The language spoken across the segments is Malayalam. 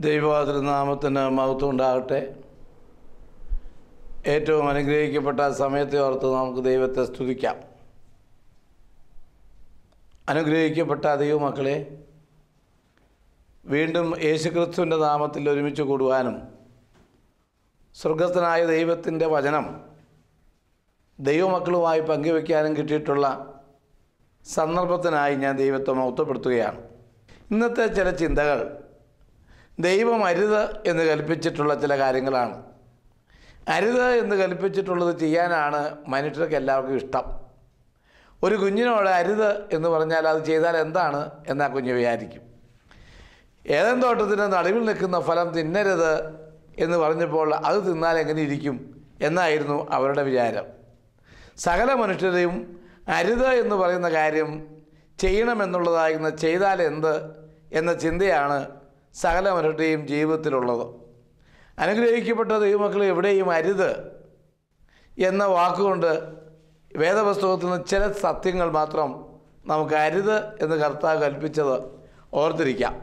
ദൈവതിരുനാമത്തിന് മഹത്വം ഉണ്ടാകട്ടെ. ഏറ്റവും അനുഗ്രഹിക്കപ്പെട്ട സമയത്തെ ഓർത്ത് നമുക്ക് ദൈവത്തെ സ്തുതിക്കാം. അനുഗ്രഹിക്കപ്പെട്ട ദൈവമക്കളെ, വീണ്ടും യേശുക്രിസ്തുവിൻ്റെ നാമത്തിൽ ഒരുമിച്ച് കൂടുവാനും സ്വർഗസ്ഥനായ ദൈവത്തിൻ്റെ വചനം ദൈവമക്കളുമായി പങ്കുവയ്ക്കാനും കിട്ടിയിട്ടുള്ള സന്ദർഭത്തിനായി ഞാൻ ദൈവത്തെ മഹത്വപ്പെടുത്തുകയാണ്. ഇന്നത്തെ ചില ചിന്തകൾ ദൈവം അരുത് എന്ന് കൽപ്പിച്ചിട്ടുള്ള ചില കാര്യങ്ങളാണ്. അരുത് എന്ന് കൽപ്പിച്ചിട്ടുള്ളത് ചെയ്യാനാണ് മനുഷ്യർക്ക് എല്ലാവർക്കും ഇഷ്ടം. ഒരു കുഞ്ഞിനോട് അരുത് എന്ന് പറഞ്ഞാൽ അത് ചെയ്താൽ എന്താണ് എന്നാ കുഞ്ഞ് വിചാരിക്കും. ഏദൻ തോട്ടത്തിൻ്റെ നടുവിൽ നിൽക്കുന്ന ഫലം തിന്നരുത് എന്ന് പറഞ്ഞപ്പോൾ അത് തിന്നാൽ എങ്ങനെ ഇരിക്കും എന്നായിരുന്നു അവരുടെ വിചാരം. സകല മനുഷ്യരെയും അരുത് എന്ന് പറയുന്ന കാര്യം ചെയ്യണമെന്നുള്ളതായിരുന്ന ചെയ്താൽ എന്ത് എന്ന ചിന്തയാണ് സകല മനുഷ്യരുടെയും ജീവിതത്തിലുള്ളത്. അനുഗ്രഹിക്കപ്പെട്ട ദൈവമക്കൾ എവിടെയും അരുത് എന്ന വാക്കുകൊണ്ട് വേദപുസ്തകത്തിൽ നിന്ന് ചില സത്യങ്ങൾ മാത്രം നമുക്ക് അരുത് എന്ന് കർത്താവ് കൽപ്പിച്ചത് ഓർത്തിരിക്കാം.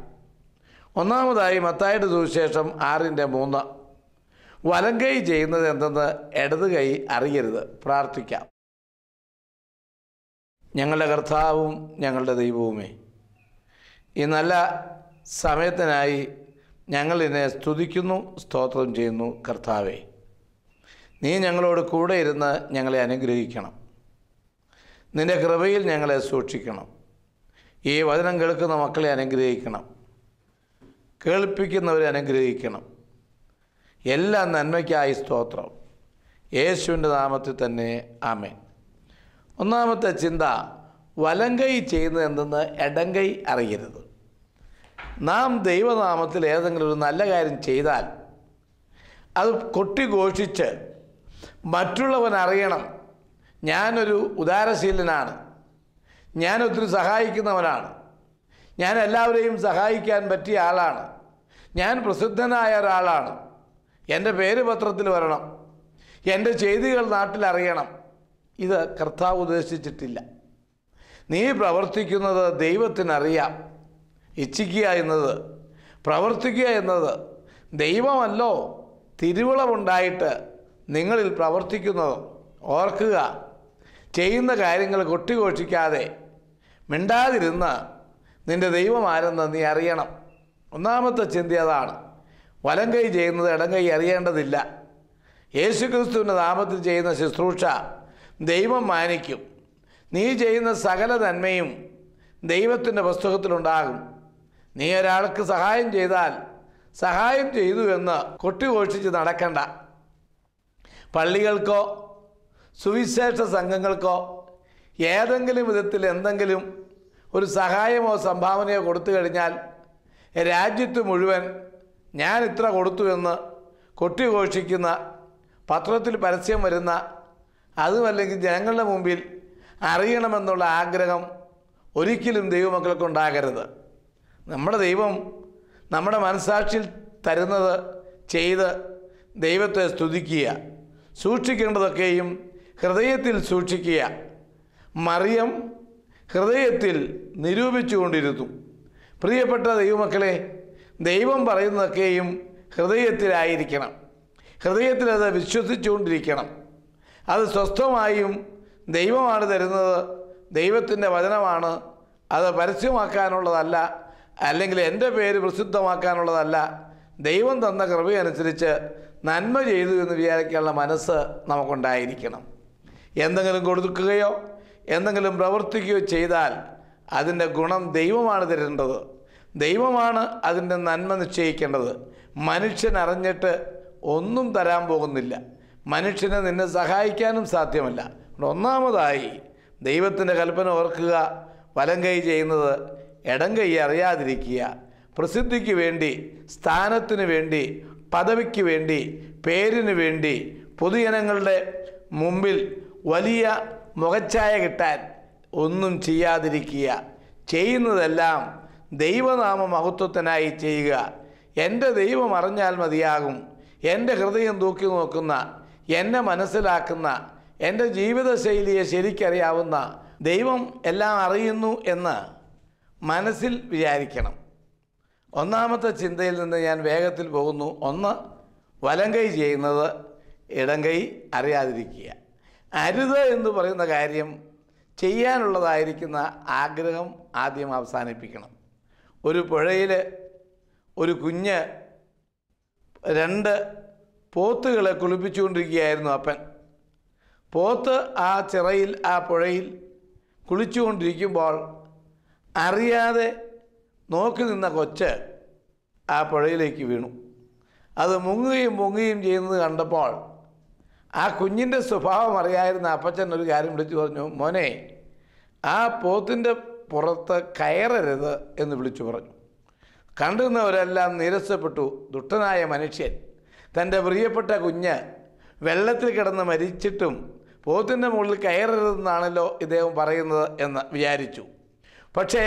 ഒന്നാമതായി മത്തായിയുടെ സുവിശേഷം 6:3, വലം കൈ ചെയ്യുന്നത് എന്തെന്ന് ഇടത് കൈ അറിയരുത്. പ്രാർത്ഥിക്കാം. ഞങ്ങളുടെ കർത്താവും ഞങ്ങളുടെ ദൈവവുമേ, ഈ നല്ല സമയത്തിനായി ഞങ്ങൾ ഇതിനെ സ്തുതിക്കുന്നു, സ്തോത്രം ചെയ്യുന്നു. കർത്താവേ, നീ ഞങ്ങളോട് കൂടെ ഇരുന്ന് ഞങ്ങളെ അനുഗ്രഹിക്കണം. നിൻ്റെ കൃപയിൽ ഞങ്ങളെ സൂക്ഷിക്കണം. ഈ വചനം കേൾക്കുന്ന മക്കളെ അനുഗ്രഹിക്കണം, കേൾപ്പിക്കുന്നവരെ അനുഗ്രഹിക്കണം. എല്ലാ നന്മയ്ക്കായി സ്തോത്രം. യേശുവിൻ്റെ നാമത്തിൽ തന്നെ ആമേൻ. ഒന്നാമത്തെ ചിന്ത, വലങ്കൈ ചെയ്യുന്നത് എന്തെന്ന് ഇടങ്കൈ അറിയരുത്. നാം ദൈവനാമത്തിൽ ഏതെങ്കിലും ഒരു നല്ല കാര്യം ചെയ്താൽ അത് കൊട്ടിഘോഷിച്ച് മറ്റുള്ളവൻ അറിയണം, ഞാനൊരു ഉദാരശീലനാണ്, ഞാൻ ഒത്തിരി സഹായിക്കുന്നവനാണ്, ഞാൻ എല്ലാവരെയും സഹായിക്കാൻ പറ്റിയ ആളാണ്, ഞാൻ പ്രസിദ്ധനായ ഒരാളാണ്, എൻ്റെ പേര് പത്രത്തിൽ വരണം, എൻ്റെ ചെയ്തികൾ നാട്ടിലറിയണം. ഇത് കർത്താവ് ഉദ്ദേശിച്ചിട്ടില്ല. നീ പ്രവർത്തിക്കുന്നത് ദൈവത്തിനറിയാം. ഇച്ഛിക്കുക എന്നത്, പ്രവർത്തിക്കുക എന്നത് ദൈവമല്ലോ തിരുവിളവുണ്ടായിട്ട് നിങ്ങളിൽ പ്രവർത്തിക്കുന്നത്. ഓർക്കുക, ചെയ്യുന്ന കാര്യങ്ങൾ കൊട്ടിഘോഷിക്കാതെ മിണ്ടാതിരുന്ന് നിൻ്റെ ദൈവം ആരെന്ന് നീ അറിയണം. ഒന്നാമത്തെ ചിന്ത അതാണ്. വലം കൈ ചെയ്യുന്നത് ഇടം കൈ അറിയേണ്ടതില്ല. യേശുക്രിസ്തുവിൻ്റെ നാമത്തിൽ ചെയ്യുന്ന ശുശ്രൂഷ ദൈവം മാനിക്കും. നീ ചെയ്യുന്ന സകല നന്മയും ദൈവത്തിൻ്റെ പുസ്തകത്തിലുണ്ടാകും. നീ ഒരാൾക്ക് സഹായം ചെയ്താൽ സഹായം ചെയ്തു എന്ന് കൊട്ടിഘോഷിച്ച് നടക്കണ്ട. പള്ളികൾക്കോ സുവിശേഷ സംഘങ്ങൾക്കോ ഏതെങ്കിലും വിധത്തിൽ എന്തെങ്കിലും ഒരു സഹായമോ സംഭാവനയോ കൊടുത്തു കഴിഞ്ഞാൽ രാജ്യത്ത് മുഴുവൻ ഞാൻ ഇത്ര കൊടുത്തു എന്ന് കൊട്ടിഘോഷിക്കുന്ന, പത്രത്തിൽ പരസ്യം വരുന്ന, അതുമല്ലെങ്കിൽ ജനങ്ങളുടെ മുമ്പിൽ അറിയണമെന്നുള്ള ആഗ്രഹം ഒരിക്കലും ദൈവമക്കൾക്കുണ്ടാകരുത്. നമ്മുടെ ദൈവം നമ്മുടെ മനസ്സാക്ഷിയിൽ തരുന്നത് ചെയ്ത് ദൈവത്തെ സ്തുതിക്കുക. സൂക്ഷിക്കേണ്ടതൊക്കെയും ഹൃദയത്തിൽ സൂക്ഷിക്കുക. മറിയം ഹൃദയത്തിൽ നിരൂപിച്ചുകൊണ്ടിരുന്നു. പ്രിയപ്പെട്ട ദൈവമക്കളെ, ദൈവം പറയുന്നതൊക്കെയും ഹൃദയത്തിലായിരിക്കണം. ഹൃദയത്തിലത് വിശ്വസിച്ചുകൊണ്ടിരിക്കണം. അത് സ്വസ്ഥമായും ദൈവമാണ് തരുന്നത്, ദൈവത്തിൻ്റെ വചനമാണ്, അത് പരസ്യമാക്കാനുള്ളതല്ല, അല്ലെങ്കിൽ എൻ്റെ പേര് പ്രസിദ്ധമാക്കാനുള്ളതല്ല. ദൈവം തന്ന കൃപയനുസരിച്ച് നന്മ ചെയ്തു എന്ന് വിചാരിക്കാനുള്ള മനസ്സ് നമുക്കുണ്ടായിരിക്കണം. എന്തെങ്കിലും കൊടുക്കുകയോ എന്തെങ്കിലും പ്രവർത്തിക്കുകയോ ചെയ്താൽ അതിൻ്റെ ഗുണം ദൈവമാണ് തരേണ്ടത്. ദൈവമാണ് അതിൻ്റെ നന്മ നിശ്ചയിക്കേണ്ടത്. മനുഷ്യൻ അറിഞ്ഞിട്ട് ഒന്നും തരാൻ പോകുന്നില്ല. മനുഷ്യനെ നിന്നെ സഹായിക്കാനും സാധ്യമല്ല. ഒന്നാമതായി ദൈവത്തിൻ്റെ കൽപ്പന ഓർക്കുക. വലം കൈ ചെയ്യുന്നത് ഇടം കൈ അറിയാതിരിക്കുക. പ്രസിദ്ധിക്ക് വേണ്ടി, സ്ഥാനത്തിന് വേണ്ടി, പദവിക്ക് വേണ്ടി, പേരിന് വേണ്ടി, പൊതുജനങ്ങളുടെ മുമ്പിൽ വലിയ മുഖച്ഛായ കിട്ടാൻ ഒന്നും ചെയ്യാതിരിക്കുക. ചെയ്യുന്നതെല്ലാം ദൈവനാമ മഹത്വത്തിനായി ചെയ്യുക. എൻ്റെ ദൈവം അറിഞ്ഞാൽ മതിയാകും. എൻ്റെ ഹൃദയം തൂക്കി നോക്കുന്ന, എന്നെ മനസ്സിലാക്കുന്ന, എൻ്റെ ജീവിതശൈലിയെ ശരിക്കറിയാവുന്ന ദൈവം എല്ലാം അറിയുന്നു എന്ന് മനസ്സിൽ വിചാരിക്കണം. ഒന്നാമത്തെ ചിന്തയിൽ നിന്ന് ഞാൻ വേഗത്തിൽ പോകുന്നു. ഒന്ന്, വലങ്കൈ ചെയ്യുന്നത് ഇടങ്കൈ അറിയാതിരിക്കുക. അരുത് എന്ന് പറയുന്ന കാര്യം ചെയ്യാനുള്ളതായിരിക്കുന്ന ആഗ്രഹം ആദ്യം അവസാനിപ്പിക്കണം. ഒരു പുഴയിൽ ഒരു കുഞ്ഞ് 2 പോത്തുകളെ കുളിപ്പിച്ചുകൊണ്ടിരിക്കുകയായിരുന്നു അപ്പൻ. പോത്ത് ആ ചിറയിൽ ആ പുഴയിൽ കുളിച്ചുകൊണ്ടിരിക്കുമ്പോൾ അറിയാതെ നോക്കി നിന്ന കൊച്ച് ആ പുഴയിലേക്ക് വീണു. അത് മുങ്ങുകയും ചെയ്യുന്നത് കണ്ടപ്പോൾ ആ കുഞ്ഞിൻ്റെ സ്വഭാവം അറിയായിരുന്ന അപ്പച്ചൻ ഒരു കാര്യം വിളിച്ചു പറഞ്ഞു, മോനെ, ആ പോത്തിൻ്റെ പുറത്ത് കയറരുത് എന്ന് വിളിച്ചു പറഞ്ഞു. കണ്ടുന്നവരെല്ലാം നിരസപ്പെട്ടു. ദുഷ്ടനായ മനുഷ്യൻ തൻ്റെ പ്രിയപ്പെട്ട കുഞ്ഞ് വെള്ളത്തിൽ കിടന്ന് മരിച്ചിട്ടും പോത്തിൻ്റെ മുകളിൽ കയറരുതെന്നാണല്ലോ ഇദ്ദേഹം പറയുന്നത് എന്ന് വിചാരിച്ചു. പക്ഷേ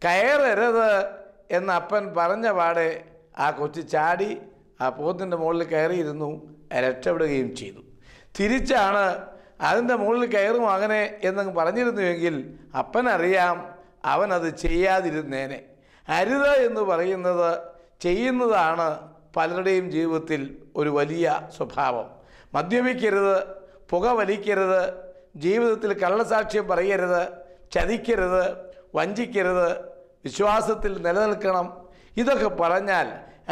കയറരുത് എന്ന് അപ്പൻ പറഞ്ഞ പാടെ ആ കൊച്ചു ചാടി ആ പോത്തിൻ്റെ മുകളിൽ കയറിയിരുന്നു, രക്ഷപ്പെടുകയും ചെയ്തു. തിരിച്ചാണ് അതിൻ്റെ മുകളിൽ കയറും അങ്ങനെ എന്നങ്ങ് പറഞ്ഞിരുന്നുവെങ്കിൽ അപ്പനറിയാം അവനത് ചെയ്യാതിരുന്നേനെ. അരുത് എന്ന് പറയുന്നത് ചെയ്യുന്നതാണ് പലരുടെയും ജീവിതത്തിൽ ഒരു വലിയ സ്വഭാവം. മദ്യപിക്കരുത്, പുക വലിക്കരുത്, ജീവിതത്തിൽ കള്ളസാക്ഷ്യം പറയരുത്, ചതിക്കരുത്, വഞ്ചിക്കരുത്, വിശ്വാസത്തിൽ നിലനിൽക്കണം. ഇതൊക്കെ പറഞ്ഞാൽ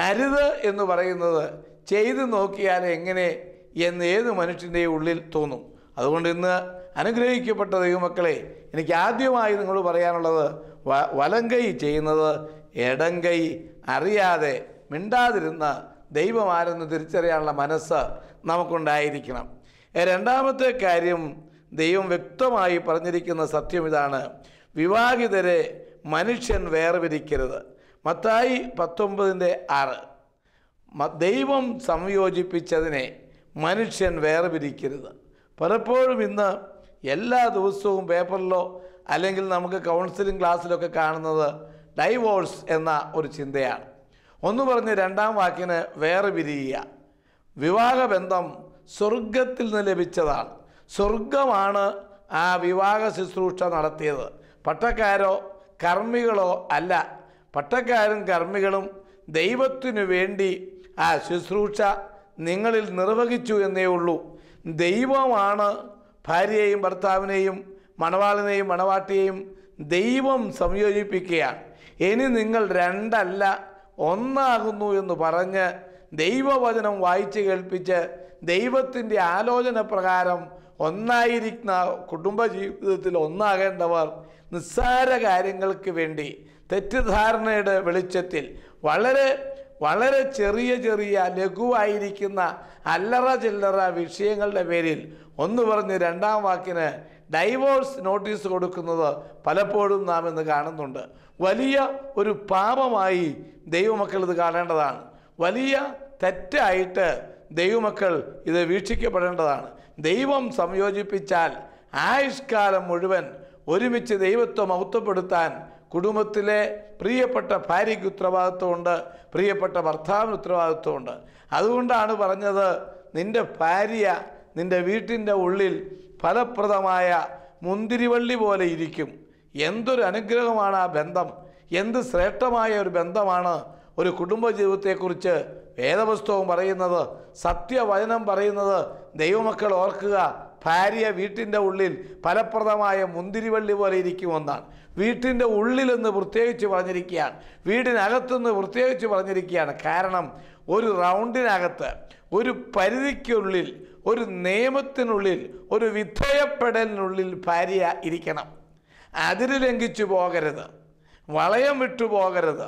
അരുത് എന്ന് പറയുന്നത് ചെയ്തു നോക്കിയാൽ എങ്ങനെ എന്ന് ഏത് മനുഷ്യൻ്റെയും ഉള്ളിൽ തോന്നും. അതുകൊണ്ട് ഇന്ന് അനുഗ്രഹിക്കപ്പെട്ട ദൈവമക്കളെ, എനിക്ക് ആദ്യമായി നിങ്ങളോട് പറയാനുള്ളത്, വലങ്കൈ ചെയ്യുന്നത് ഇടങ്കൈ അറിയാതെ മിണ്ടാതിരുന്ന ദൈവമാരെന്ന് തിരിച്ചറിയാനുള്ള മനസ്സ് നമുക്കുണ്ടായിരിക്കണം. രണ്ടാമത്തെ കാര്യം, ദൈവം വ്യക്തമായി പറഞ്ഞിരിക്കുന്ന സത്യം ഇതാണ്: വിവാഹിതരെ മനുഷ്യൻ വേർപിരിക്കരുത്. മത്തായി 19:6. ദൈവം സംയോജിപ്പിച്ചതിനെ മനുഷ്യൻ വേർപിരിക്കരുത്. പലപ്പോഴും ഇന്ന് എല്ലാ ദിവസവും പേപ്പറിലോ അല്ലെങ്കിൽ നമുക്ക് കൗൺസിലിംഗ് ക്ലാസ്സിലൊക്കെ കാണുന്നത് ഡൈവോഴ്സ് എന്ന ഒരു ചിന്തയാണ്. ഒന്ന് പറഞ്ഞ് രണ്ടാം വാക്കിന് വേർപിരിയുക. വിവാഹബന്ധം സ്വർഗത്തിൽ നിന്ന് ലഭിച്ചതാണ്. സ്വർഗമാണ് ആ വിവാഹ ശുശ്രൂഷ നടത്തിയത്. പട്ടക്കാരോ കർമ്മികളോ അല്ല. പട്ടക്കാരും കർമ്മികളും ദൈവത്തിനു വേണ്ടി ആ ശുശ്രൂഷ നിങ്ങളിൽ നിർവഹിച്ചു എന്നേ ഉള്ളൂ. ദൈവമാണ് ഭാര്യയെയും ഭർത്താവിനെയും മണവാളിനെയും മണവാട്ടിയെയും ദൈവം സംയോജിപ്പിക്കുകയാണ്. ഇനി നിങ്ങൾ 2 അല്ല 1 ആകുന്നു എന്ന് പറഞ്ഞ് ദൈവവചനം വായിച്ച് കേൾപ്പിച്ച് ദൈവത്തിൻ്റെ ആലോചന പ്രകാരം ഒന്നായിരിക്കുന്ന കുടുംബജീവിതത്തിൽ ഒന്നാകേണ്ടവർ നിസ്സാര കാര്യങ്ങൾക്ക് വേണ്ടി തെറ്റിദ്ധാരണയുടെ വെളിച്ചത്തിൽ വളരെ ചെറിയ ലഘുവായിരിക്കുന്ന അല്ലറ ചില്ലറ വിഷയങ്ങളുടെ പേരിൽ ഒന്ന് പറഞ്ഞ് രണ്ടാം വാക്കിന് ഡൈവോഴ്സ് നോട്ടീസ് കൊടുക്കുന്നത് പലപ്പോഴും നാം ഇന്ന് കാണുന്നുണ്ട്. വലിയ ഒരു പാപമായി ദൈവമക്കൾ ഇത് കാണേണ്ടതാണ്. വലിയ തെറ്റായിട്ട് ദൈവമക്കൾ ഇത് വീക്ഷിക്കപ്പെടേണ്ടതാണ്. ദൈവം സംയോജിപ്പിച്ചാൽ ആയുഷ്കാലം മുഴുവൻ ഒരുമിച്ച് ദൈവത്തെ മഹത്വപ്പെടുത്താൻ കുടുംബത്തിലെ പ്രിയപ്പെട്ട ഭാര്യയ്ക്ക് ഉത്തരവാദിത്വമുണ്ട്, പ്രിയപ്പെട്ട ഭർത്താവിന് ഉത്തരവാദിത്വമുണ്ട്. അതുകൊണ്ടാണ് പറഞ്ഞത്, നിൻ്റെ ഭാര്യ നിൻ്റെ വീട്ടിൻ്റെ ഉള്ളിൽ ഫലപ്രദമായ മുന്തിരിവള്ളി പോലെ ഇരിക്കും. എന്തൊരു അനുഗ്രഹമാണ് ആ ബന്ധം! എന്ത് ശ്രേഷ്ഠമായ ഒരു ബന്ധമാണ് ഒരു കുടുംബജീവിതത്തെക്കുറിച്ച് വേദപുസ്തകം പറയുന്നത്, സത്യവചനം പറയുന്നത്. ദൈവമക്കൾ ഓർക്കുക, ഭാര്യ വീട്ടിൻ്റെ ഉള്ളിൽ ഫലപ്രദമായ മുന്തിരിവള്ളി പോലെ ഇരിക്കുമെന്നാണ്. വീട്ടിൻ്റെ ഉള്ളിലെന്ന് പ്രത്യേകിച്ച് പറഞ്ഞിരിക്കുകയാണ്, വീടിനകത്തുനിന്ന് പ്രത്യേകിച്ച് പറഞ്ഞിരിക്കുകയാണ്. കാരണം ഒരു റൗണ്ടിനകത്ത്, ഒരു പരിധിക്കുള്ളിൽ, ഒരു നിയമത്തിനുള്ളിൽ, ഒരു വിധേയപ്പെടലിനുള്ളിൽ ഭാര്യ ഇരിക്കണം. അതിര് ലംഘിച്ചു പോകരുത്, വളയം വിട്ടുപോകരുത്,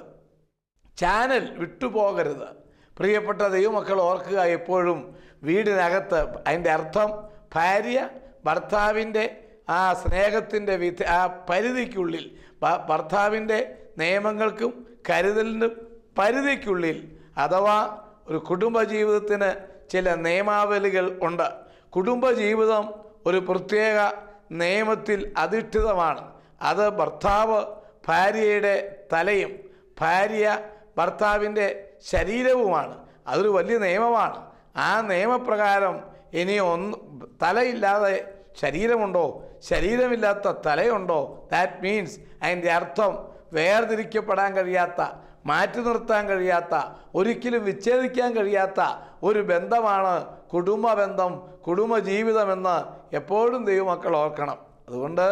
ചാനൽ വിട്ടുപോകരുത്. പ്രിയപ്പെട്ട ദൈവമക്കൾ ഓർക്കുക, എപ്പോഴും വീടിനകത്ത്, അതിൻ്റെ അർത്ഥം ഭാര്യ ഭർത്താവിൻ്റെ ആ സ്നേഹത്തിൻ്റെ ആ പരിധിക്കുള്ളിൽ, ഭർത്താവിൻ്റെ നിയമങ്ങൾക്കും കരുതലിനും പരിധിക്കുള്ളിൽ, അഥവാ ഒരു കുടുംബജീവിതത്തിന് ചില നിയമാവലികൾ ഉണ്ട്. കുടുംബജീവിതം ഒരു പ്രത്യേക നിയമത്തിൽ അധിഷ്ഠിതമാണ്. അത് ഭർത്താവ് ഭാര്യയുടെ തലയും ഭാര്യ ഭർത്താവിൻ്റെ ശരീരവുമാണ്. അതൊരു വലിയ നിയമമാണ്. ആ നിയമപ്രകാരം ഇനി തലയില്ലാതെ ശരീരമുണ്ടോ, ശരീരമില്ലാത്ത തലയുണ്ടോ? ദാറ്റ് മീൻസ് അതിൻ്റെ അർത്ഥം വേർതിരിക്കപ്പെടാൻ കഴിയാത്ത, മാറ്റി നിർത്താൻ കഴിയാത്ത, ഒരിക്കലും വിച്ഛേദിക്കാൻ കഴിയാത്ത ഒരു ബന്ധമാണ് കുടുംബബന്ധം, കുടുംബജീവിതമെന്ന് എപ്പോഴും ദൈവമക്കൾ ഓർക്കണം. അതുകൊണ്ട്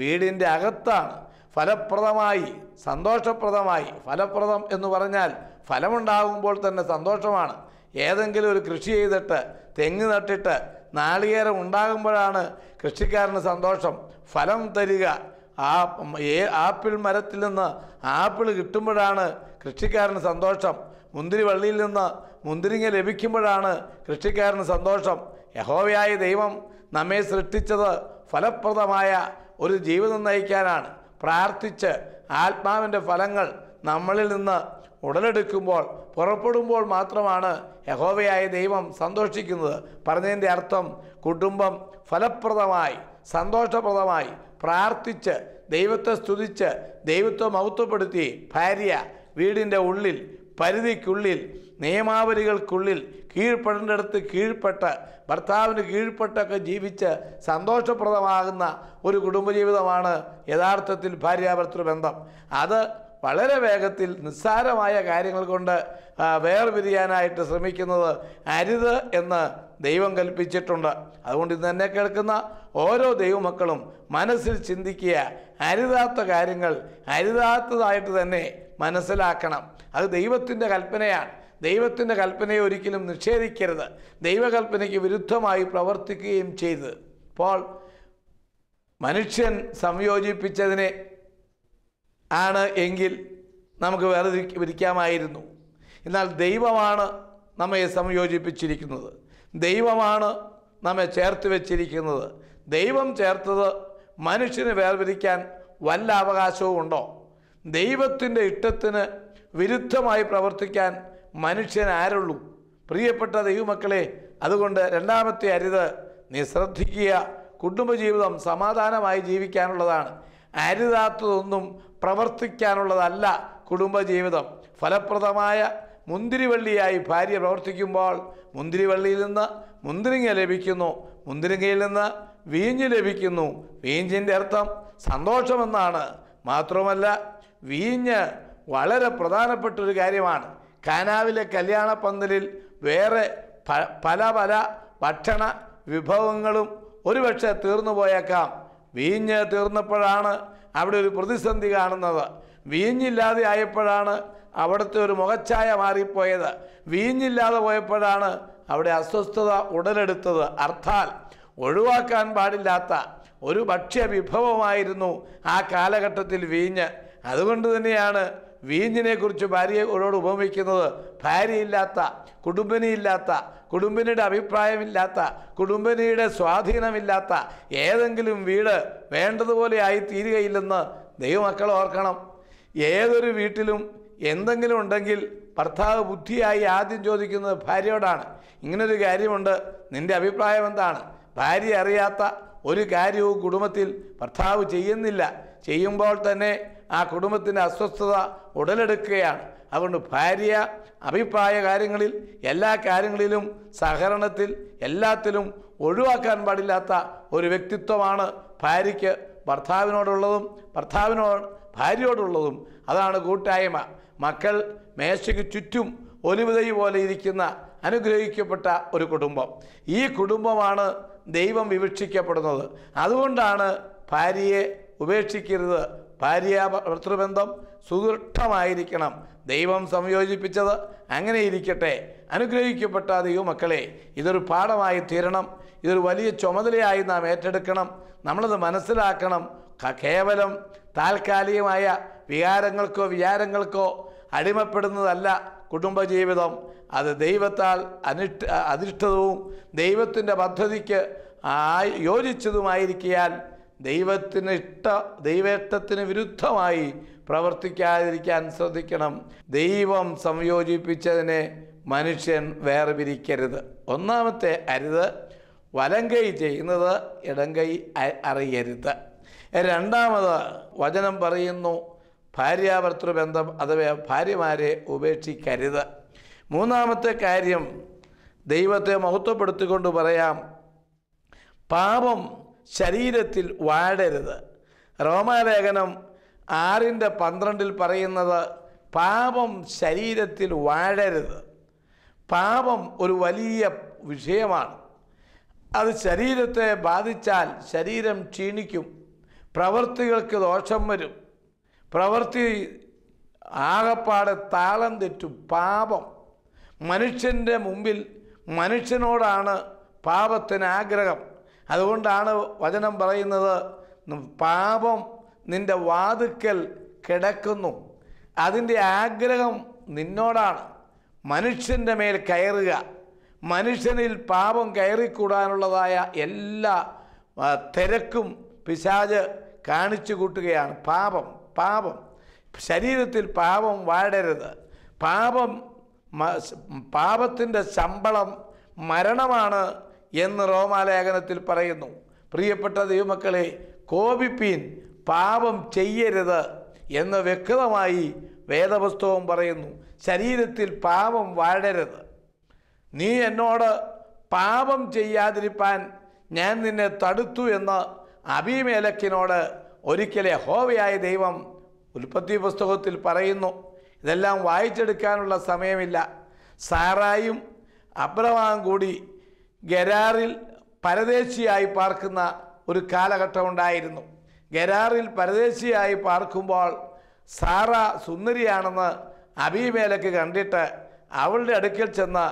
വീടിൻ്റെ അകത്താണ് ഫലപ്രദമായി, സന്തോഷപ്രദമായി, ഫലപ്രദം എന്ന് പറഞ്ഞാൽ ഫലമുണ്ടാകുമ്പോൾ തന്നെ സന്തോഷമാണ്. ഏതെങ്കിലും ഒരു കൃഷി ചെയ്തിട്ട്, തെങ്ങ് നട്ടിട്ട് നാളികേരം ഉണ്ടാകുമ്പോഴാണ് കൃഷിക്കാരന് സന്തോഷം. ഫലം തരിക, ആപ്പിൾ മരത്തിൽ നിന്ന് ആപ്പിൾ കിട്ടുമ്പോഴാണ് കൃഷിക്കാരന് സന്തോഷം. മുന്തിരി വള്ളിയിൽ നിന്ന് മുന്തിരിങ്ങ ലഭിക്കുമ്പോഴാണ് കൃഷിക്കാരന് സന്തോഷം. യഹോവയായ ദൈവം നമ്മെ സൃഷ്ടിച്ചത് ഫലപ്രദമായ ഒരു ജീവിതം നയിക്കാനാണ്. പ്രാർത്ഥിച്ച് ആത്മാവിൻ്റെ ഫലങ്ങൾ നമ്മളിൽ നിന്ന് ഉടലെടുക്കുമ്പോൾ, പുറപ്പെടുമ്പോൾ മാത്രമാണ് യഹോവയായ ദൈവം സന്തോഷിക്കുന്നത്. പറഞ്ഞതിൻ്റെ അർത്ഥം കുടുംബം ഫലപ്രദമായി, സന്തോഷപ്രദമായി പ്രാർത്ഥിച്ച്, ദൈവത്തെ സ്തുതിച്ച്, ദൈവത്തെ മഹത്വപ്പെടുത്തി ഭാര്യ വീടിൻ്റെ ഉള്ളിൽ, പരിധിക്കുള്ളിൽ, നിയമാവലികൾക്കുള്ളിൽ കീഴ്പ്പെടേണ്ടടുത്ത് കീഴ്പ്പെട്ട്, ഭർത്താവിന് കീഴ്പ്പെട്ടൊക്കെ ജീവിച്ച് സന്തോഷപ്രദമാകുന്ന ഒരു കുടുംബജീവിതമാണ് യഥാർത്ഥത്തിൽ ഭാര്യാഭർത്തൃബന്ധം. അത് വളരെ വേഗത്തിൽ നിസ്സാരമായ കാര്യങ്ങൾ കൊണ്ട് വേർപിരിയാനായിട്ട് ശ്രമിക്കുന്നത് അരുത് എന്ന് ദൈവം കൽപ്പിച്ചിട്ടുണ്ട്. അതുകൊണ്ട് ഇന്ന് എന്നെ കേൾക്കുന്ന ഓരോ ദൈവമക്കളും മനസ്സിൽ ചിന്തിക്കുക, അരുതാത്ത കാര്യങ്ങൾ അരുതാത്തതായിട്ട് തന്നെ മനസ്സിലാക്കണം. അത് ദൈവത്തിൻ്റെ കൽപ്പനയാണ്. ദൈവത്തിൻ്റെ കൽപ്പനയെ ഒരിക്കലും നിഷേധിക്കരുത്. ദൈവകൽപ്പനയ്ക്ക് വിരുദ്ധമായി പ്രവർത്തിക്കുകയും ചെയ്ത് അപ്പോൾ മനുഷ്യൻ സംയോജിപ്പിച്ചതിനെ ആണ് എങ്കിൽ നമുക്ക് വേർതിരിക്കാമായിരുന്നു. എന്നാൽ ദൈവമാണ് നമ്മെ സംയോജിപ്പിച്ചിരിക്കുന്നത്. ദൈവമാണ് നമ്മെ ചേർത്ത് വെച്ചിരിക്കുന്നത്. ദൈവം ചേർത്തത് മനുഷ്യന് വേർതിരിക്കാൻ വല്ല അവകാശവും ഉണ്ടോ? ദൈവത്തിൻ്റെ ഇഷ്ടത്തിന് വിരുദ്ധമായി പ്രവർത്തിക്കാൻ മനുഷ്യൻ ആരുള്ളൂ? പ്രിയപ്പെട്ട ദൈവമക്കളെ, അതുകൊണ്ട് രണ്ടാമത്തെ അരുത് നീ ശ്രദ്ധിക്കുക. കുടുംബജീവിതം സമാധാനമായി ജീവിക്കാനുള്ളതാണ്. അരുതാത്തതൊന്നും പ്രവർത്തിക്കാനുള്ളതല്ല കുടുംബജീവിതം. ഫലപ്രദമായ മുന്തിരിവള്ളിയായി ഭാര്യ പ്രവർത്തിക്കുമ്പോൾ മുന്തിരിവള്ളിയിൽ നിന്ന് മുന്തിരിങ്ങ ലഭിക്കുന്നു, മുന്തിരിങ്ങയിൽ നിന്ന് വീഞ്ഞ് ലഭിക്കുന്നു. വീഞ്ഞിൻ്റെ അർത്ഥം സന്തോഷമെന്നാണ്. മാത്രമല്ല വീഞ്ഞ് വളരെ പ്രധാനപ്പെട്ടൊരു കാര്യമാണ്. കാനാവിലെ കല്യാണ പന്തലിൽ വേറെ പല പല ഭക്ഷണ വിഭവങ്ങളും ഒരുപക്ഷെ തീർന്നു പോയേക്കാം. വീഞ്ഞ് തീർന്നപ്പോഴാണ് അവിടെ ഒരു പ്രതിസന്ധി കാണുന്നത്. വീഞ്ഞില്ലാതെ ആയപ്പോഴാണ് അവിടുത്തെ ഒരു മുഖച്ഛായ മാറിപ്പോയത്. വീഞ്ഞില്ലാതെ പോയപ്പോഴാണ് അവിടെ അസ്വസ്ഥത ഉടലെടുത്തത്. അർത്ഥാൽ ഒഴിവാക്കാൻ പാടില്ലാത്ത ഒരു ഭക്ഷ്യവിഭവമായിരുന്നു ആ കാലഘട്ടത്തിൽ വീഞ്ഞ്. അതുകൊണ്ട് തന്നെയാണ് വീഞ്ഞിനെക്കുറിച്ച് ഭാര്യയോട് ഉപമിക്കുന്നത്. ഭാര്യയില്ലാത്ത, കുടുംബിനിയില്ലാത്ത, കുടുംബിനിയുടെ അഭിപ്രായമില്ലാത്ത, കുടുംബിനിയുടെ സ്വാധീനമില്ലാത്ത ഏതെങ്കിലും വീട് വേണ്ടതുപോലെ ആയി തീരുകയില്ലെന്ന് ദൈവമക്കൾ ഓർക്കണം. ഏതൊരു വീട്ടിലും എന്തെങ്കിലും ഉണ്ടെങ്കിൽ ഭർത്താവ് ബുദ്ധിയായി ആദ്യം ചോദിക്കുന്നത് ഭാര്യയോടാണ്. ഇങ്ങനൊരു കാര്യമുണ്ട്, നിൻ്റെ അഭിപ്രായം എന്താണ്? ഭാര്യ അറിയാത്ത ഒരു കാര്യവും കുടുംബത്തിൽ ഭർത്താവ് ചെയ്യുന്നില്ല. ചെയ്യുമ്പോൾ തന്നെ ആ കുടുംബത്തിൻ്റെ അസ്വസ്ഥത ഉടലെടുക്കുകയാണ്. അതുകൊണ്ട് ഭാര്യ അഭിപ്രായ കാര്യങ്ങളിൽ, എല്ലാ കാര്യങ്ങളിലും, സഹകരണത്തിൽ, എല്ലാത്തിലും ഒഴിവാക്കാൻ പാടില്ലാത്ത ഒരു വ്യക്തിത്വമാണ് ഭാര്യയ്ക്ക് ഭർത്താവിനോടുള്ളതും ഭാര്യയോടുള്ളതും. അതാണ് കൂട്ടായ്മ. മക്കൾ മേശയ്ക്ക് ചുറ്റും ഒലിവുതൈ പോലെ ഇരിക്കുന്ന അനുഗ്രഹിക്കപ്പെട്ട ഒരു കുടുംബം. ഈ കുടുംബമാണ് ദൈവം വിവക്ഷിക്കപ്പെടുന്നത്. അതുകൊണ്ടാണ് ഭാര്യയെ ഉപേക്ഷിക്കരുത്. ഭാര്യാഭർത്തൃബന്ധം സുദൃഢമായിരിക്കണം. ദൈവം സംയോജിപ്പിച്ചത് അങ്ങനെ ഇരിക്കട്ടെ. അനുഗ്രഹിക്കപ്പെട്ട ദൈവമക്കളെ, ഇതൊരു പാഠമായി തീരണം. ഇതൊരു വലിയ ചുമതലയായി നാം ഏറ്റെടുക്കണം. നമ്മളത് മനസ്സിലാക്കണം. കേവലം താൽക്കാലികമായ വിചാരങ്ങൾക്കോ അടിമപ്പെടുന്നതല്ല കുടുംബജീവിതം. അത് ദൈവത്താൽ അധിഷ്ഠിതവും ദൈവത്തിൻ്റെ പദ്ധതിക്ക് യോജിച്ചതുമായിരിക്കാൻ ദൈവേഷ്ടത്തിന് വിരുദ്ധമായി പ്രവർത്തിക്കാതിരിക്കാൻ ശ്രദ്ധിക്കണം. ദൈവം സംയോജിപ്പിച്ചതിനെ മനുഷ്യൻ വേർപിരിക്കരുത്. ഒന്നാമത്തെ അരുത്, വലങ്കൈ ചെയ്യുന്നത് ഇടങ്കൈ അറിയരുത്. രണ്ടാമത് വചനം പറയുന്നു, ഭാര്യാഭർത്തൃബന്ധം അഥവാ ഭാര്യമാരെ ഉപേക്ഷിക്കരുത്. മൂന്നാമത്തെ കാര്യം ദൈവത്തെ മഹത്വപ്പെടുത്തിക്കൊണ്ട് പറയാം, പാപം ശരീരത്തിൽ വാഴരുത്. റോമാലേഖനം 6:12 പറയുന്നത്, പാപം ശരീരത്തിൽ വാഴരുത്. പാപം ഒരു വലിയ വിഷയമാണ്. അത് ശരീരത്തെ ബാധിച്ചാൽ ശരീരം ക്ഷീണിക്കും, പ്രവൃത്തികൾക്ക് ദോഷം വരും, പ്രവൃത്തി ആകപ്പാടെ താളം തെറ്റും. പാപം മനുഷ്യൻ്റെ മുമ്പിൽ മനുഷ്യനോടാണ് പാപത്തിന് ആഗ്രഹം. അതുകൊണ്ടാണ് വചനം പറയുന്നത്, പാപം നിൻ്റെ വാതിക്കൽ കിടക്കുന്നു, അതിൻ്റെ ആഗ്രഹം നിന്നോടാണ്. മനുഷ്യൻ്റെ മേൽ കയറുക, മനുഷ്യനിൽ പാപം കയറിക്കൂടാനുള്ളതായ എല്ലാ തിരക്കും പിശാച് കാണിച്ചു കൂട്ടുകയാണ്. പാപം ശരീരത്തിൽ പാപം വാഴരുത്. പാപത്തിൻ്റെ ശമ്പളം മരണമാണ് എന്ന് റോമാലേഖനത്തിൽ പറയുന്നു. പ്രിയപ്പെട്ട ദൈവമക്കളെ, കോപിപ്പീൻ, പാപം ചെയ്യരുത് എന്ന് വ്യക്തമായി വേദപുസ്തകം പറയുന്നു. ശരീരത്തിൽ പാപം വാഴരുത്. നീ എന്നോട് പാപം ചെയ്യാതിരിപ്പാൻ ഞാൻ നിന്നെ തടുത്തു എന്ന് അബീമേലെക്കിനോട് ഒരിക്കൽ യഹോവയായ ദൈവം ഉൽപ്പത്തി പുസ്തകത്തിൽ പറയുന്നു. ഇതെല്ലാം വായിച്ചെടുക്കാനുള്ള സമയമില്ല. സാറായും അബ്രഹാം കൂടി ഗരാറിൽ പരദേശിയായി പാർക്കുന്ന ഒരു കാലഘട്ടം ഉണ്ടായിരുന്നു. ഗരാറിൽ പരദേശിയായി പാർക്കുമ്പോൾ സാറ സുന്ദരിയാണെന്ന് അബീമേലെക്ക് കണ്ടിട്ട് അവളുടെ അടുക്കൽ ചെന്ന്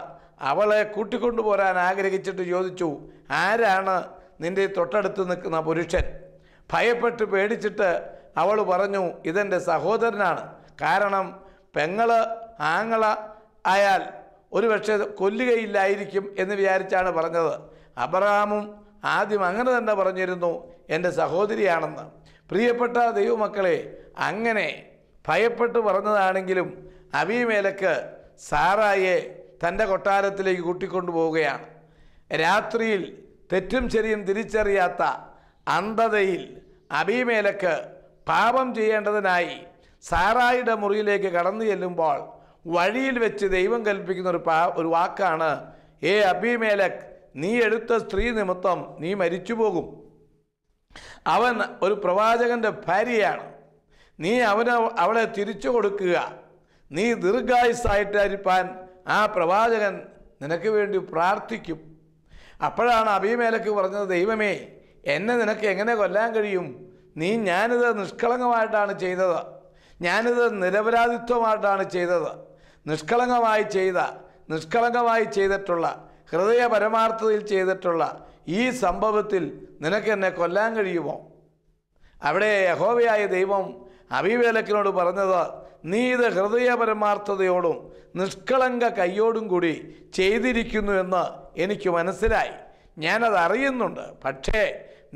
അവളെ കൂട്ടിക്കൊണ്ടുപോരാൻ ആഗ്രഹിച്ചിട്ട് ചോദിച്ചു, ആരാണ് നിൻ്റെ തൊട്ടടുത്ത് നിൽക്കുന്ന പുരുഷൻ? ഭയപ്പെട്ട് പേടിച്ചിട്ട് അവൾ പറഞ്ഞു, ഇതെൻ്റെ സഹോദരനാണ്. കാരണം പെങ്ങള് ആങ്ങള ആയാൽ ഒരുപക്ഷെ കൊല്ലുകയില്ലായിരിക്കും എന്ന് വിചാരിച്ചാണ് പറഞ്ഞത്. അബ്രഹാമും ആദ്യം അങ്ങനെ തന്നെ പറഞ്ഞിരുന്നു, എൻ്റെ സഹോദരിയാണെന്ന്. പ്രിയപ്പെട്ട ദൈവമക്കളെ, അങ്ങനെ ഭയപ്പെട്ട് പറഞ്ഞതാണെങ്കിലും അബീമേലെക്ക് സാറായെ തൻ്റെ കൊട്ടാരത്തിലേക്ക് കൂട്ടിക്കൊണ്ടുപോവുകയാണ്. രാത്രിയിൽ തെറ്റും ശരിയും തിരിച്ചറിയാത്ത അന്ധതയിൽ അബീമേലെക്ക് പാപം ചെയ്യേണ്ടതിനായി സാറായിയുടെ മുറിയിലേക്ക് കടന്നു ചെല്ലുമ്പോൾ വഴിയിൽ വെച്ച് ദൈവം കൽപ്പിക്കുന്ന ഒരു വാക്കാണ്, അബീമേലെക്ക്, നീ എടുത്ത സ്ത്രീ നിമിത്തം നീ മരിച്ചു പോകും. അവൻ ഒരു പ്രവാചകൻ്റെ ഭാര്യയാണ്. നീ അവളെ തിരിച്ചു കൊടുക്കുക. നീ ദീർഘായുസ്സായിട്ടായിരിക്കാൻ ആ പ്രവാചകൻ നിനക്ക് വേണ്ടി പ്രാർത്ഥിക്കും. അപ്പോഴാണ് അബീമേലെക്ക് പറഞ്ഞത്, ദൈവമേ, എന്നെ നിനക്ക് എങ്ങനെ കൊല്ലാൻ കഴിയും? ഞാനിത് നിഷ്കളങ്കമായിട്ടാണ് ചെയ്തത്, ഞാനിത് നിരപരാധിത്വമായിട്ടാണ് ചെയ്തത്. നിഷ്കളങ്കമായി ചെയ്തിട്ടുള്ള, ഹൃദയ പരമാർത്ഥതയിൽ ചെയ്തിട്ടുള്ള ഈ സംഭവത്തിൽ നിനക്ക് എന്നെ കൊല്ലാൻ കഴിയുമോ? അവിടെ യഹോവയായ ദൈവം അബീമേലെക്കിനോട് പറഞ്ഞത്, നീ ഇത് ഹൃദയ പരമാർത്ഥതയോടും നിഷ്കളങ്ക കയ്യോടും കൂടി ചെയ്തിരിക്കുന്നു എന്ന് എനിക്ക് മനസ്സിലായി. ഞാനത് അറിയുന്നുണ്ട്. പക്ഷേ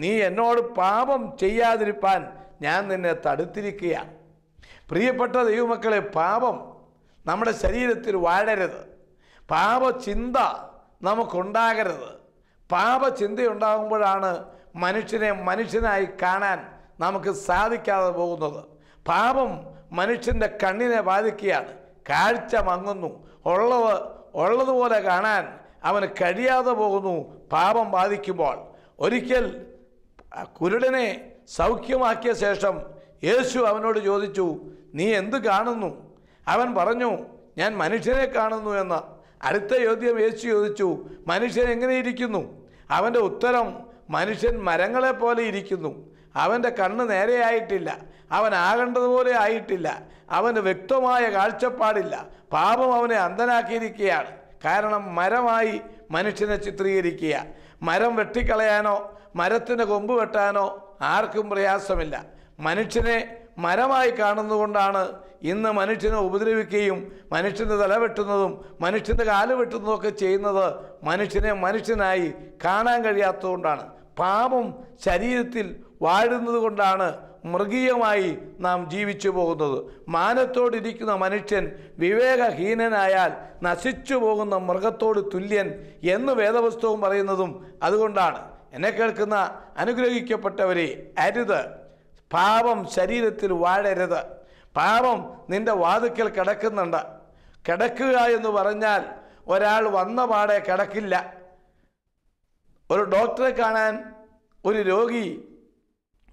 നീ എന്നോട് പാപം ചെയ്യാതിരിപ്പാൻ ഞാൻ നിന്നെ തടുത്തിരിക്കുകയാണ്. പ്രിയപ്പെട്ട ദൈവമക്കളെ, പാപം നമ്മുടെ ശരീരത്തിൽ വാഴരുത്. പാപചിന്ത നമുക്കുണ്ടാകരുത്. പാപചിന്തയുണ്ടാകുമ്പോഴാണ് മനുഷ്യനെ മനുഷ്യനായി കാണാൻ നമുക്ക് സാധിക്കാതെ പോകുന്നത്. പാപം മനുഷ്യൻ്റെ കണ്ണിനെ ബാധിക്കുകയാണ്. കാഴ്ച മങ്ങുന്നു. ഉള്ളതുപോലെ കാണാൻ അവന് കഴിയാതെ പോകുന്നു പാപം ബാധിക്കുമ്പോൾ. ഒരിക്കൽ കുരുടനെ സൗഖ്യമാക്കിയ ശേഷം യേശു അവനോട് ചോദിച്ചു, നീ എന്ത് കാണുന്നു? അവൻ പറഞ്ഞു, ഞാൻ മനുഷ്യനെ കാണുന്നു എന്ന്. അടുത്ത ചോദ്യം യേശു ചോദിച്ചു, മനുഷ്യൻ എങ്ങനെ ഇരിക്കുന്നു? അവൻ്റെ ഉത്തരം, മനുഷ്യൻ മരങ്ങളെ പോലെ ഇരിക്കുന്നു. അവൻ്റെ കണ്ണ് നേരെയായിട്ടില്ല, അവൻ ആകേണ്ടതുപോലെ ആയിട്ടില്ല, അവന് വ്യക്തമായ കാഴ്ചപ്പാടില്ല. പാപം അവനെ അന്ധനാക്കിയിരിക്കുകയാണ്. കാരണം മരമായി മനുഷ്യനെ ചിത്രീകരിക്കുക. മരം വെട്ടിക്കളയാനോ മരത്തിന് കൊമ്പ് വെട്ടാനോ ആർക്കും പ്രയാസമില്ല. മനുഷ്യനെ മരമായി കാണുന്നതുകൊണ്ടാണ് ഇന്ന് മനുഷ്യനെ ഉപദ്രവിക്കുകയും മനുഷ്യൻ്റെ തല വെട്ടുന്നതും മനുഷ്യൻ്റെ കാല് വെട്ടുന്നതൊക്കെ ചെയ്യുന്നത്. മനുഷ്യനെ മനുഷ്യനായി കാണാൻ കഴിയാത്തതുകൊണ്ടാണ്. പാപം ശരീരത്തിൽ വാഴുന്നത് കൊണ്ടാണ് മൃഗീയമായി നാം ജീവിച്ചു പോകുന്നത്. മാനത്തോടിരിക്കുന്ന മനുഷ്യൻ വിവേകഹീനനായാൽ നശിച്ചു പോകുന്ന മൃഗത്തോട് തുല്യൻ എന്ന് വേദപുസ്തകം പറയുന്നതും അതുകൊണ്ടാണ്. എന്നെ കേൾക്കുന്ന അനുഗ്രഹിക്കപ്പെട്ടവരെ, അരുത്, പാപം ശരീരത്തിൽ വാഴരുത്. പാപം നിൻ്റെ വാതിക്കൽ കിടക്കുന്നുണ്ട്. കിടക്കുക എന്ന് പറഞ്ഞാൽ ഒരാൾ വന്ന പാടെ കിടക്കില്ല. ഒരു ഡോക്ടറെ കാണാൻ ഒരു രോഗി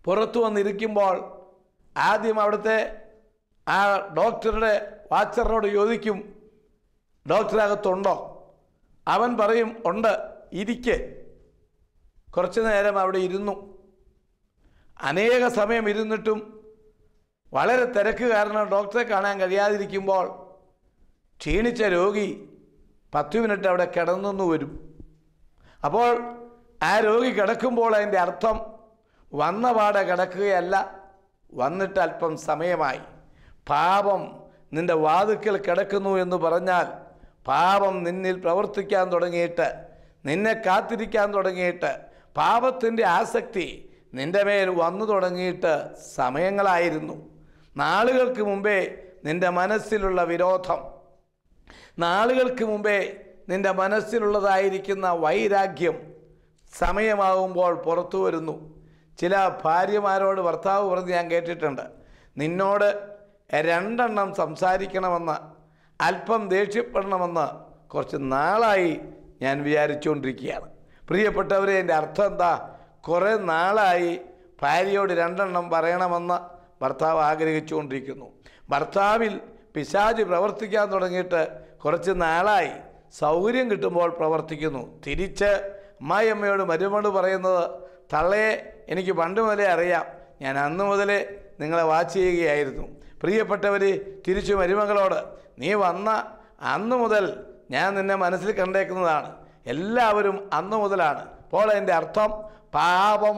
പുറത്തു വന്നിരിക്കുമ്പോൾ ആദ്യം അവിടുത്തെ ആ ഡോക്ടറുടെ വാച്ചറിനോട് ചോദിക്കും, ഡോക്ടറകത്തുണ്ടോ? അവൻ പറയും, ഉണ്ട്, ഇരിക്ക്. കുറച്ചു നേരം അവിടെ ഇരുന്നു. അനേക സമയം ഇരുന്നിട്ടും വളരെ തിരക്ക് കാരണം ഡോക്ടറെ കാണാൻ കഴിയാതിരിക്കുമ്പോൾ ക്ഷീണിച്ച രോഗി 10 മിനിറ്റ് അവിടെ കിടന്നു വരും. അപ്പോൾ ആ രോഗി കിടക്കുമ്പോൾ അതിൻ്റെ അർത്ഥം വന്ന പാടെ കിടക്കുകയല്ല, വന്നിട്ട് അല്പം സമയമായി. പാപം നിൻ്റെ വാതിക്കൽ കിടക്കുന്നു എന്ന് പറഞ്ഞാൽ പാപം നിന്നിൽ പ്രവർത്തിക്കാൻ തുടങ്ങിയിട്ട്, നിന്നെ കാത്തിരിക്കാൻ തുടങ്ങിയിട്ട്, പാപത്തിൻ്റെ ആസക്തി നിൻ്റെ മേൽ വന്നു തുടങ്ങിയിട്ട് സമയങ്ങളായിരുന്നു. നാളുകൾക്ക് മുമ്പേ നിൻ്റെ മനസ്സിലുള്ള വിരോധം, നാളുകൾക്ക് മുമ്പേ നിൻ്റെ മനസ്സിലുള്ളതായിരിക്കുന്ന വൈരാഗ്യം സമയമാകുമ്പോൾ പുറത്തു വരുന്നു. ചില ഭാര്യമാരോട് ഭർത്താവ് പറഞ്ഞ് ഞാൻ കേട്ടിട്ടുണ്ട്, നിന്നോട് 2 എണ്ണം സംസാരിക്കണമെന്ന്, അല്പം ദേഷ്യപ്പെടണമെന്ന് കുറച്ച് നാളായി ഞാൻ വിചാരിച്ചുകൊണ്ടിരിക്കുകയാണ്. പ്രിയപ്പെട്ടവരെ, എൻ്റെ അർത്ഥം എന്താ? കുറേ നാളായി ഭാര്യയോട് 2 എണ്ണം പറയണമെന്ന് ഭർത്താവ് ആഗ്രഹിച്ചുകൊണ്ടിരിക്കുന്നു. ഭർത്താവിൽ പിശാച് പ്രവർത്തിക്കാൻ തുടങ്ങിയിട്ട് കുറച്ച് നാളായി. സൗകര്യം കിട്ടുമ്പോൾ പ്രവർത്തിക്കുന്നു. തിരിച്ച് അമ്മായിയമ്മയോട് മരുമോട് പറയുന്നത്, തള്ളയെ എനിക്ക് പണ്ട് മുതലേ അറിയാം, ഞാൻ അന്ന് മുതലേ നിങ്ങളെ വാച്ച് ചെയ്യുകയായിരുന്നു. പ്രിയപ്പെട്ടവർ, തിരിച്ചു മരുമകളോട്, നീ വന്ന അന്ന് മുതൽ ഞാൻ നിന്നെ മനസ്സിൽ കണ്ടേക്കുന്നതാണ്. എല്ലാവരും അന്ന് മുതലാണ്. അപ്പോൾ അതിൻ്റെ അർത്ഥം പാപം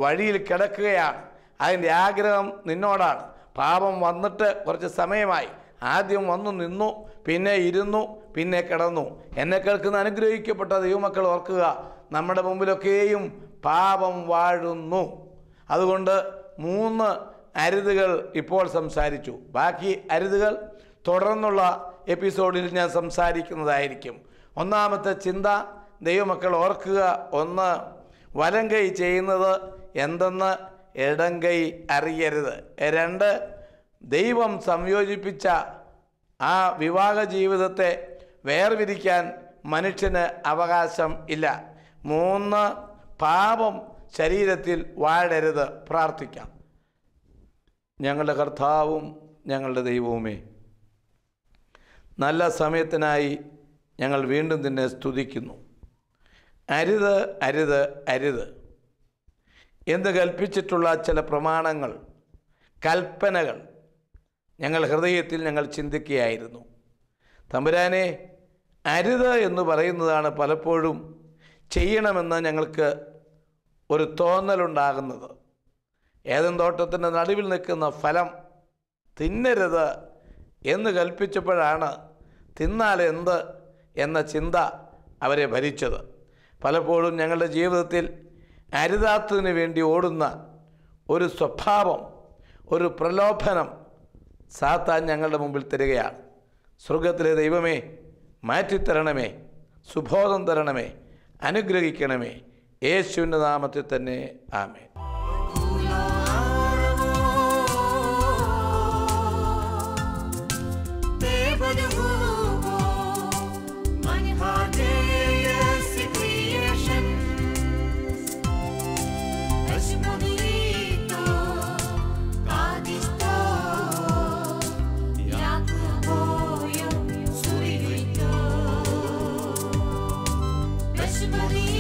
വഴിയിൽ കിടക്കുകയാണ്. അതിൻ്റെ ആഗ്രഹം നിന്നോടാണ്. പാപം വന്നിട്ട് കുറച്ച് സമയമായി. ആദ്യം വന്നു നിന്നു, പിന്നെ ഇരുന്നു, പിന്നെ കിടന്നു. എന്നെ കേൾക്കുന്ന അനുഗ്രഹിക്കപ്പെട്ട ദൈവമക്കൾ ഓർക്കുക, നമ്മുടെ മുമ്പിലൊക്കെയും പാപം വാഴുന്നു. അതുകൊണ്ട് 3 അരുതുകൾ ഇപ്പോൾ സംസാരിച്ചു. ബാക്കി അരുതുകൾ തുടർന്നുള്ള എപ്പിസോഡിൽ ഞാൻ സംസാരിക്കുന്നതായിരിക്കും. ഒന്നാമത്തെ ചിന്ത ദൈവമക്കൾ ഓർക്കുക, 1, വലം കൈ ചെയ്യുന്നത് എന്തെന്ന് ഇടം കൈ അറിയരുത്. 2, ദൈവം സംയോജിപ്പിച്ച ആ വിവാഹ ജീവിതത്തെ വേർതിരിക്കാൻ മനുഷ്യന് അവകാശം ഇല്ല. 3, പാപം ശരീരത്തിൽ വാഴരുത്. പ്രാർത്ഥിക്കാം. ഞങ്ങളുടെ കർത്താവും ഞങ്ങളുടെ ദൈവവുമേ, നല്ല സമയത്തിനായി ഞങ്ങൾ വീണ്ടും നിന്നെ സ്തുതിക്കുന്നു. അരുത് അരുത് അരുത് എന്ന് കൽപ്പിച്ചിട്ടുള്ള ചില പ്രമാണങ്ങൾ, കൽപ്പനകൾ ഞങ്ങൾ ഹൃദയത്തിൽ ഞങ്ങൾ ചിന്തിക്കുകയായിരുന്നു. തമ്പുരാനെ, അരുത് എന്ന് പറയുന്നതാണ് പലപ്പോഴും ചെയ്യണമെന്ന് ഞങ്ങൾക്ക് ഒരു തോന്നലുണ്ടാകുന്നത്. ഏദൻ തോട്ടത്തിൻ്റെ നടുവിൽ നിൽക്കുന്ന ഫലം തിന്നരുത് എന്ന് കൽപ്പിച്ചപ്പോഴാണ് തിന്നാൽ എന്ത് എന്ന ചിന്ത അവരെ ഭരിച്ചത്. പലപ്പോഴും ഞങ്ങളുടെ ജീവിതത്തിൽ അരുതാത്തതിന് വേണ്ടി ഓടുന്ന ഒരു സ്വഭാവം, ഒരു പ്രലോഭനം സാത്താൻ ഞങ്ങളുടെ മുമ്പിൽ തരികയാണ്. സ്വർഗത്തിലെ ദൈവമേ, മാറ്റിത്തരണമേ, സുബോധം തരണമേ, അനുഗ്രഹിക്കണമേ. യേശുവിൻ്റെ നാമത്തിൽ തന്നെ ആമേൻ. Somebody